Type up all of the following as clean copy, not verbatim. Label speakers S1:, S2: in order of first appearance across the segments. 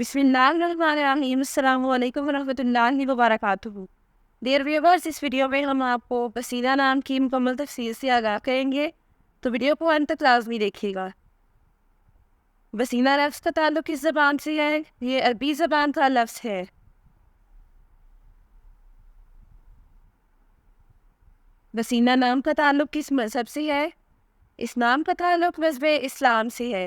S1: बिस्मिल्लाहिर्रहमानिर्रहीम। अस्सलामु अलैकुम वरहमतुल्लाहि वबरकातुहू। डियर व्यूवर्स, इस वीडियो में हम आपको बसीना नाम की मुकम्मल तफसीर से आगाह करेंगे, तो वीडियो को अंत तक लाजमी देखिएगा। बसीना लफ्ज़ का ताल्लुक किस ज़बान से है? ये अरबी ज़बान का लफ्ज़ है। बसीना नाम का ताल्लुक किस मज़हब से है? इस नाम का ताल्लुक मज़हब इस्लाम से है।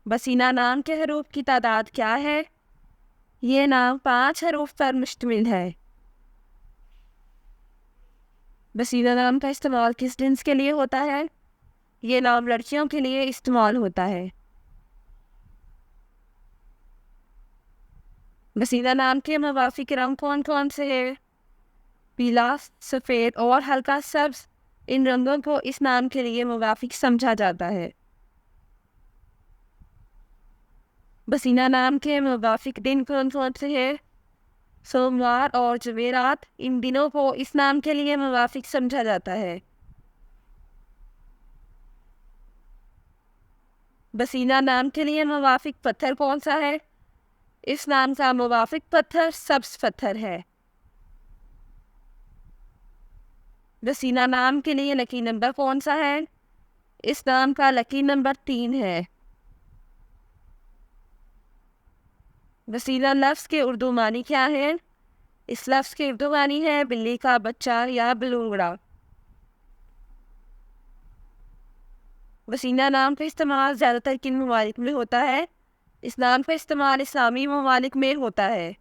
S1: बसीना नाम के हरूफ की तादाद क्या है? ये नाम 5 हरूफ पर मुश्तमिल है। बसीना नाम का इस्तेमाल किस जिन्स के लिए होता है? ये नाम लड़कियों के लिए इस्तेमाल होता है। बसीना नाम के मवाफिक रंग कौन कौन से हैं? पीला, सफ़ेद और हल्का सब्ज। इन रंगों को इस नाम के लिए मुवाफिक समझा जाता है। बसीना नाम के मुवाफिक दिन कौन कौन से हैं? सोमवार और जमेरात। इन दिनों को इस नाम के लिए मुवाफिक समझा जाता है। बसीना नाम के लिए मुवाफिक पत्थर कौन सा है? इस नाम का मुवाफिक पत्थर सब्ज पत्थर है। बसीना नाम के लिए लकी नंबर कौन सा है? इस नाम का लकी नंबर 3 है। बसीना लफ्ज़ के उर्दू मानी क्या है? इस लफ्ज़ के उर्दू मानी है बिल्ली का बच्चा या बलूंगड़ा। बसीना नाम का इस्तेमाल ज़्यादातर किन ममालिक में होता है? इस नाम का इस्तेमाल इस्लामी ममालिक में होता है।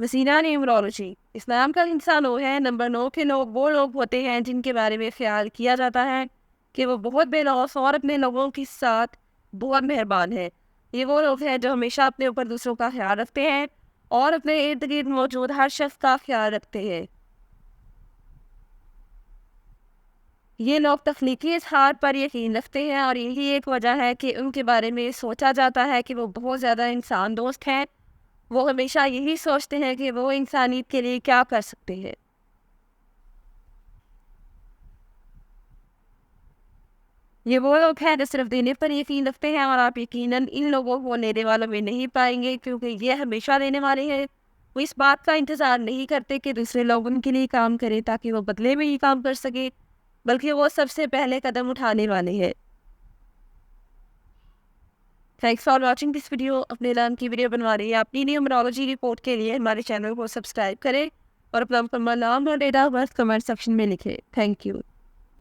S1: बसीना न्यूमरोलॉजी। इस नाम का इंसान वो है, नंबर 9 के लोग वो लोग होते हैं जिनके बारे में ख्याल किया जाता है कि वो बहुत बेलौस और अपने लोगों के साथ बहुत मेहरबान है। ये वो लोग हैं जो हमेशा अपने ऊपर दूसरों का ख्याल रखते हैं और अपने इर्द गिर्द मौजूद हर शख्स का ख्याल रखते हैं। ये लोग तख्लीकी इजहार पर यकीन रखते हैं और यही एक वजह है कि उनके बारे में सोचा जाता है कि वो बहुत ज़्यादा इंसान दोस्त हैं। वो हमेशा यही सोचते हैं कि वो इंसानियत के लिए क्या कर सकते हैं। ये वो लोग हैं जो सिर्फ देने पर यकीन रखते हैं और आप यकीनन इन लोगों को लेने वालों में नहीं पाएंगे, क्योंकि ये हमेशा देने वाले हैं। वो इस बात का इंतज़ार नहीं करते कि दूसरे लोग उनके लिए काम करें ताकि वो बदले में ही काम कर सके, बल्कि वो सबसे पहले कदम उठाने वाले हैं। Thanks for watching this video. अपने नाम की वीडियो बनवा रही है अपनी न्यूमरोलॉजी रिपोर्ट के लिए हमारे चैनल को सब्सक्राइब करें और अपना मुकम्मल नाम और date of birth comment section में लिखें। Thank you.